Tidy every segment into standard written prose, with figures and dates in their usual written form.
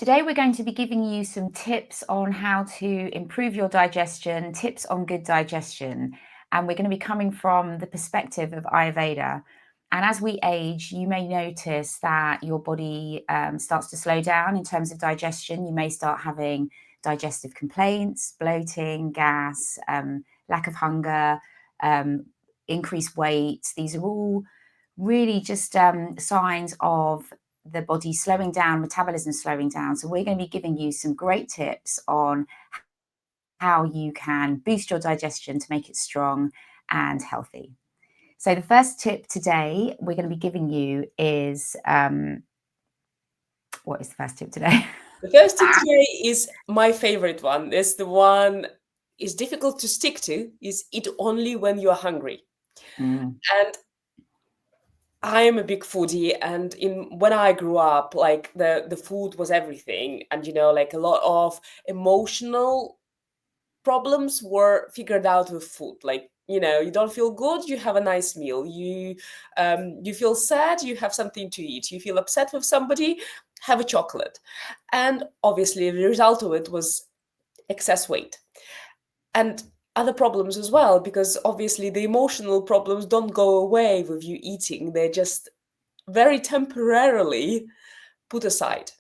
Today, we're going to be giving you some tips on how to improve your digestion, tips on good digestion. And we're going to be coming from the perspective of Ayurveda. And as we age, you may notice that your body starts to slow down in terms of digestion. You may start having digestive complaints, bloating, gas, lack of hunger, increased weight. These are all really just signs of the body slowing down, metabolism slowing down. So we're going to be giving you some great tips on how you can boost your digestion to make it strong and healthy. So the first tip today we're going to be giving you is, what is the first tip today? The first tip today is my favorite one. It's the one is difficult to stick to, is eat only when you are hungry. Mm. And I am a big foodie, and when I grew up, like the food was everything. And like a lot of emotional problems were figured out with food. Like, you don't feel good, you have a nice meal. You feel sad, you have something to eat. You feel upset with somebody, have a chocolate. And obviously the result of it was excess weight and other problems as well, because obviously the emotional problems don't go away with you eating. They're just very temporarily put aside.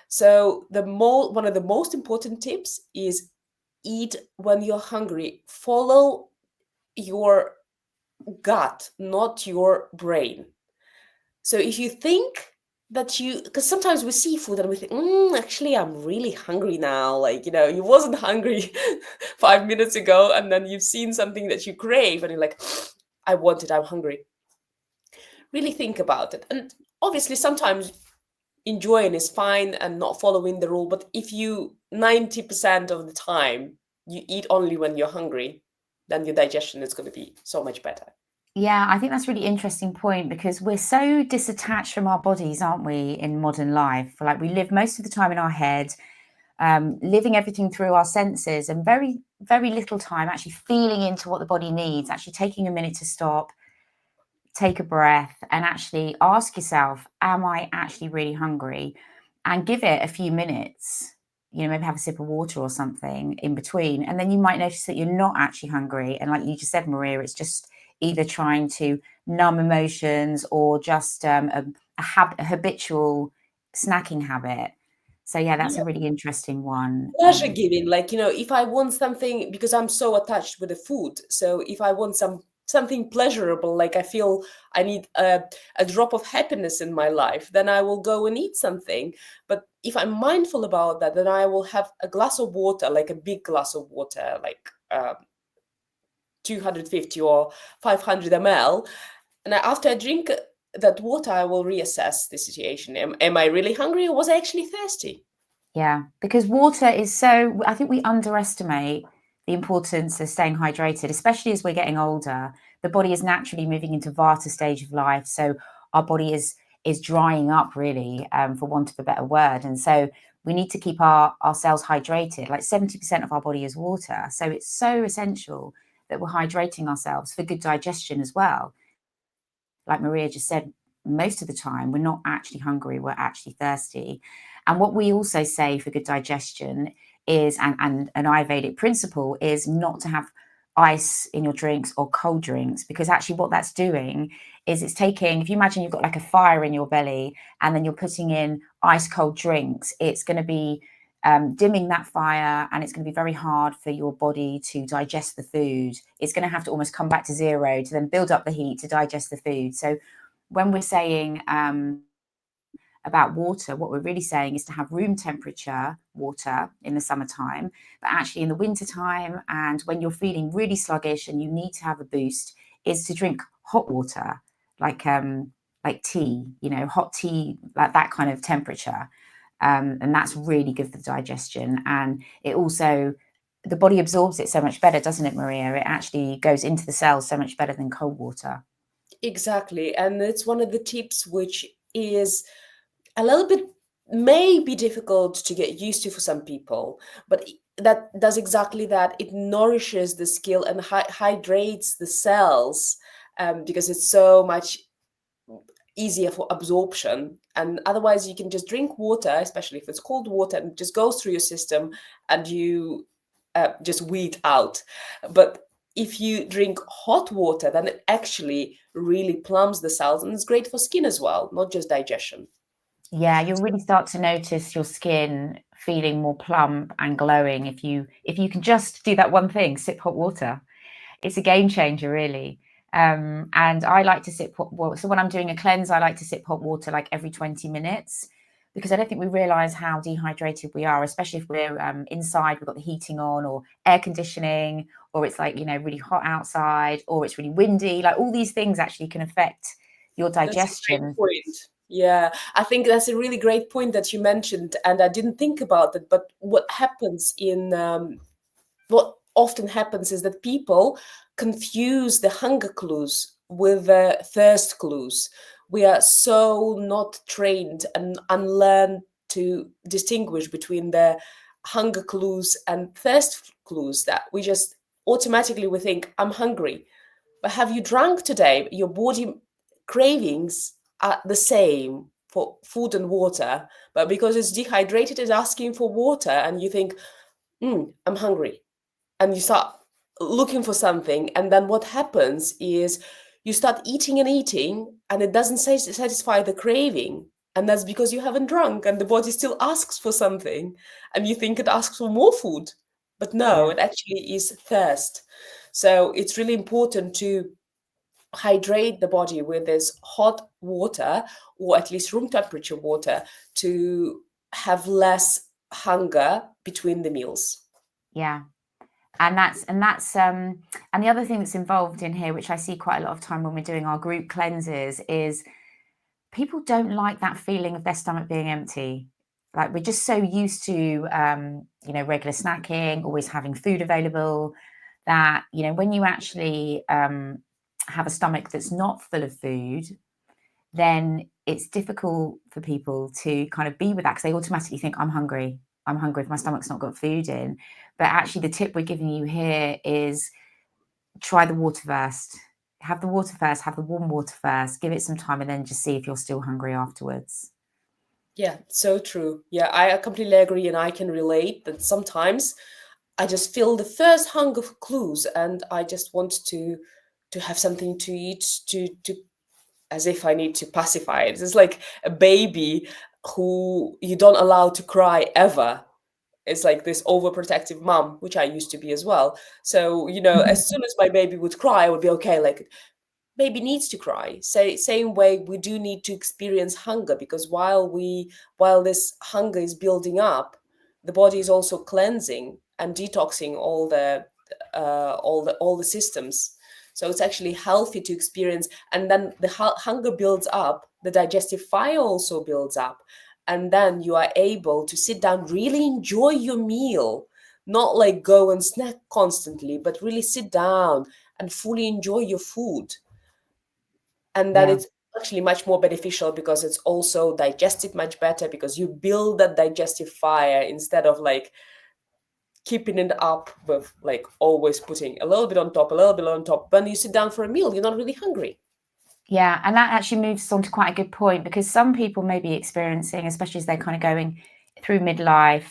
So one of the most important tips is eat when you're hungry. Follow your gut, not your brain. So if you think that because sometimes we see food and we think, actually, I'm really hungry now. Like, you wasn't hungry 5 minutes ago, and then you've seen something that you crave, and you're like, I want it, I'm hungry. Really think about it. And obviously, sometimes enjoying is fine and not following the rule. But if you 90% of the time you eat only when you're hungry, then your digestion is going to be so much better. Yeah, I think that's a really interesting point because we're so disattached from our bodies, aren't we, in modern life? Like we live most of the time in our head, living everything through our senses, and very, very little time actually feeling into what the body needs, actually taking a minute to stop, take a breath, and actually ask yourself, am I actually really hungry? And give it a few minutes. Maybe have a sip of water or something in between. And then you might notice that you're not actually hungry. And like you just said, Maria, it's just either trying to numb emotions or just a habitual snacking habit. So yeah, that's a really interesting one. Pleasure giving, like, if I want something, because I'm so attached with the food, so if I want something pleasurable, like I feel I need a drop of happiness in my life, then I will go and eat something. But if I'm mindful about that, then I will have a glass of water, like a big glass of water, like 250 or 500 ml. And after I drink that water, I will reassess the situation. Am I really hungry, or was I actually thirsty? Yeah, because water is so, I think we underestimate the importance of staying hydrated, especially as we're getting older. The body is naturally moving into Vata stage of life. So our body is drying up really, for want of a better word. And so we need to keep ourselves hydrated. Like 70% of our body is water. So it's so essential that we're hydrating ourselves for good digestion as well. Like Maria just said, most of the time we're not actually hungry, we're actually thirsty. And what we also say for good digestion is, and an Ayurvedic principle is not to have ice in your drinks or cold drinks, because actually what that's doing is it's taking, if you imagine you've got like a fire in your belly and then you're putting in ice cold drinks, it's going to be dimming that fire, and it's going to be very hard for your body to digest the food. It's going to have to almost come back to zero to then build up the heat to digest the food. So when we're saying about water, what we're really saying is to have room temperature water in the summertime, but actually in the wintertime and when you're feeling really sluggish and you need to have a boost, is to drink hot water, like tea, hot tea, like that kind of temperature. And that's really good for the digestion. And it also, the body absorbs it so much better, doesn't it, Maria? It actually goes into the cells so much better than cold water. Exactly. And it's one of the tips which is a little bit may be difficult to get used to for some people, but that does exactly that. It nourishes the skill and hydrates the cells, because it's so much easier for absorption. And otherwise you can just drink water, especially if it's cold water, and it just goes through your system and you just weed out. But if you drink hot water, then it actually really plumps the cells, and it's great for skin as well, not just digestion. Yeah, you'll really start to notice your skin feeling more plump and glowing if you can just do that one thing, sip hot water. It's a game changer, really. And I like to sip hot water. So when I'm doing a cleanse, I like to sip hot water like every 20 minutes, because I don't think we realize how dehydrated we are, especially if we're inside, we've got the heating on or air conditioning, or it's like, really hot outside, or it's really windy. Like all these things actually can affect your That's a great digestion. point. Yeah, I think that's a really great point that you mentioned, and I didn't think about it. But what often happens is that people confuse the hunger clues with the thirst clues. We are so not trained and unlearned to distinguish between the hunger clues and thirst clues, that we just automatically we think, I'm hungry. But have you drunk today? Your body cravings are the same for food and water, but because it's dehydrated, it's asking for water, and you think, I'm hungry, and you start looking for something, and then what happens is you start eating and eating, and it doesn't satisfy the craving, and that's because you haven't drunk, and the body still asks for something, and you think it asks for more food, but no, Yeah. it actually is thirst. So it's really important to hydrate the body with this hot water, or at least room temperature water, to have less hunger between the meals. Yeah. And the other thing that's involved in here, which I see quite a lot of time when we're doing our group cleanses, is people don't like that feeling of their stomach being empty. Like we're just so used to regular snacking, always having food available, that when you actually have a stomach that's not full of food, then it's difficult for people to kind of be with that, because they automatically think, I'm hungry. I'm hungry if my stomach's not got food in. But actually, the tip we're giving you here is try the water first. Have the water first, have the warm water first, give it some time, and then just see if you're still hungry afterwards. Yeah, so true. Yeah, I completely agree, and I can relate that sometimes I just feel the first hunger for clues, and I just want to have something to eat, to as if I need to pacify it. It's like a baby who you don't allow to cry ever. It's like this overprotective mom, which I used to be as well. So, as soon as my baby would cry, I would be okay. Like, baby needs to cry. Same way we do need to experience hunger, because while this hunger is building up, the body is also cleansing and detoxing all the systems. So it's actually healthy to experience, and then the hunger builds up, the digestive fire also builds up, and then you are able to sit down, really enjoy your meal, not like go and snack constantly, but really sit down and fully enjoy your food. And then Yeah. it's actually much more beneficial because it's also digested much better, because you build that digestive fire instead of like keeping it up with like always putting a little bit on top, a little bit on top. When you sit down for a meal, you're not really hungry. Yeah, and that actually moves us on to quite a good point, because some people may be experiencing, especially as they're kind of going through midlife,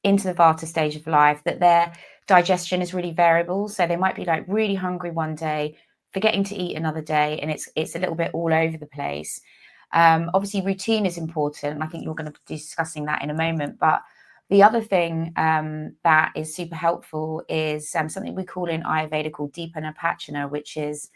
into the Vata stage of life, that their digestion is really variable. So they might be like really hungry one day, forgetting to eat another day, and it's a little bit all over the place. Obviously, routine is important, and I think you're going to be discussing that in a moment. But the other thing that is super helpful is something we call in Ayurveda called Deepanapachana, which is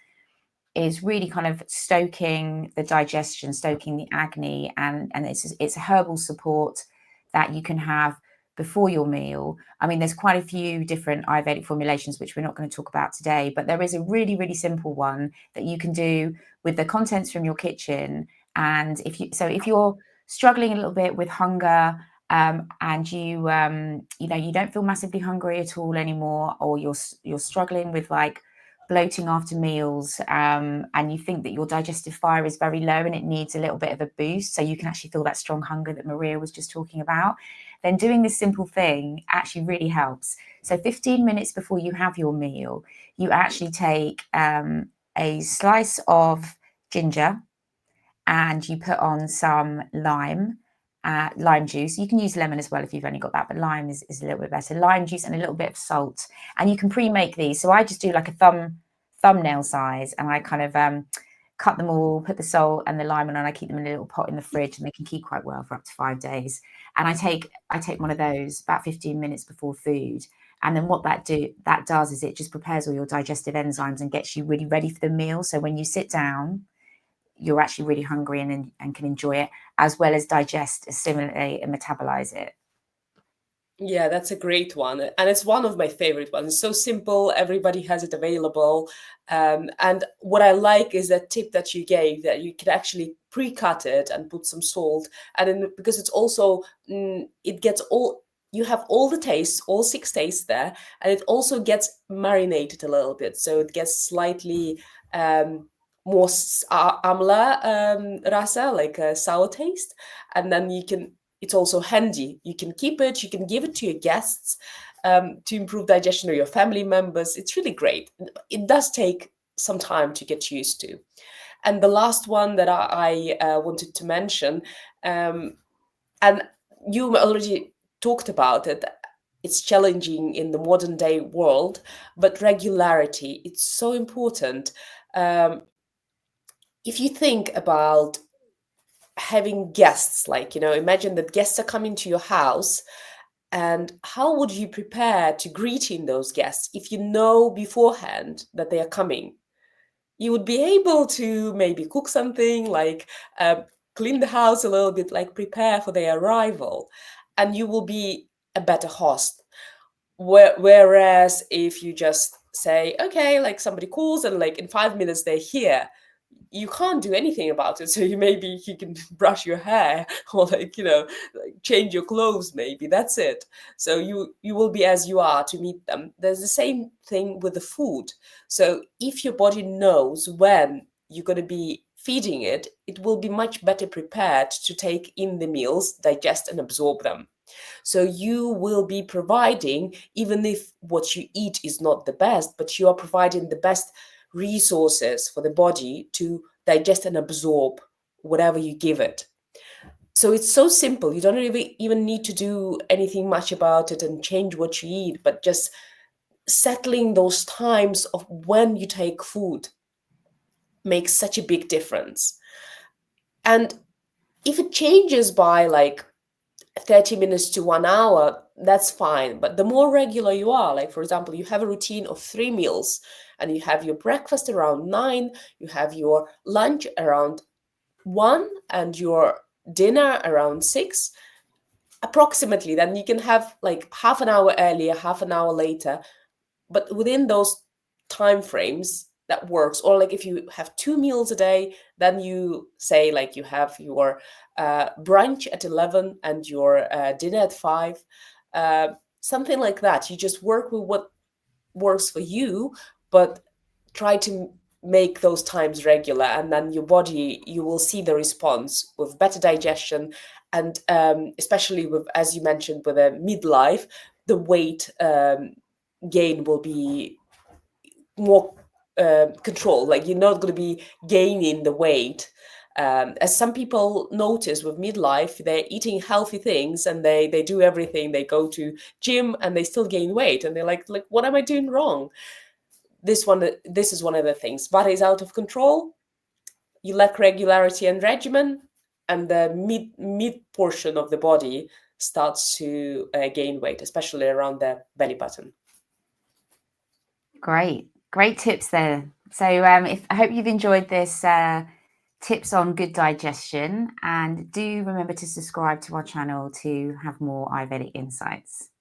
really kind of stoking the digestion, stoking the agni, and it's a herbal support that you can have before your meal. I mean, there's quite a few different Ayurvedic formulations, which we're not going to talk about today, but there is a really, really simple one that you can do with the contents from your kitchen. And if you're struggling a little bit with hunger, and you don't feel massively hungry at all anymore, or you're struggling with like bloating after meals, and you think that your digestive fire is very low and it needs a little bit of a boost, so you can actually feel that strong hunger that Maria was just talking about, then doing this simple thing actually really helps. So 15 minutes before you have your meal, you actually take a slice of ginger, and you put on some lime juice. You can use lemon as well if you've only got that, but lime is a little bit better. Lime juice and a little bit of salt. And you can pre-make these. So I just do like a thumbnail size, and I kind of cut them all, put the salt and the lime on, and I keep them in a little pot in the fridge, and they can keep quite well for up to 5 days. And I take one of those about 15 minutes before food. And then what that does is it just prepares all your digestive enzymes and gets you really ready for the meal. So when you sit down, you're actually really hungry and can enjoy it, as well as digest, assimilate, and metabolize it. Yeah, that's a great one. And it's one of my favorite ones. It's so simple, everybody has it available. And what I like is that tip that you gave, that you can actually pre-cut it and put some salt. And then because it's also, it gets all, you have all the tastes, all 6 tastes there, and it also gets marinated a little bit. So it gets slightly more amla rasa, like a sour taste. And then it's also handy. You can keep it, you can give it to your guests to improve digestion, or your family members. It's really great. It does take some time to get used to. And the last one that I wanted to mention, and you already talked about it, it's challenging in the modern day world, but regularity, it's so important. If you think about having guests, like, imagine that guests are coming to your house, and how would you prepare to greeting those guests if you know beforehand that they are coming? You would be able to maybe cook something, like clean the house a little bit, like prepare for their arrival, and you will be a better host. Whereas if you just say, okay, like somebody calls and like in 5 minutes they're here, you can't do anything about it. So you can brush your hair or like change your clothes, maybe that's it. So you will be as you are to meet them. There's the same thing with the food. So if your body knows when you're going to be feeding it, it will be much better prepared to take in the meals, digest and absorb them. So you will be providing, even if what you eat is not the best, but you are providing the best resources for the body to digest and absorb whatever you give it. So it's so simple. You don't even need to do anything much about it and change what you eat, but just settling those times of when you take food makes such a big difference. And if it changes by like 30 minutes to 1 hour, that's fine. But the more regular you are, like for example, you have a routine of 3 meals, and you have your breakfast around 9, you have your lunch around 1, and your dinner around 6, approximately, then you can have like half an hour earlier, half an hour later, but within those time frames that works. Or like if you have 2 meals a day, then you say like you have your brunch at 11 and your dinner at 5, something like that. You just work with what works for you, but try to make those times regular, and then your body, you will see the response with better digestion. And especially with, as you mentioned, with a midlife, the weight gain will be more control. Like you're not going to be gaining the weight. As some people notice with midlife, they're eating healthy things and they do everything. They go to gym and they still gain weight, and they're like, what am I doing wrong? This is one of the things. Body is out of control. You lack regularity and regimen, and the mid portion of the body starts to gain weight, especially around the belly button. Great tips there. So I hope you've enjoyed this tips on good digestion, and do remember to subscribe to our channel to have more Ayurvedic insights.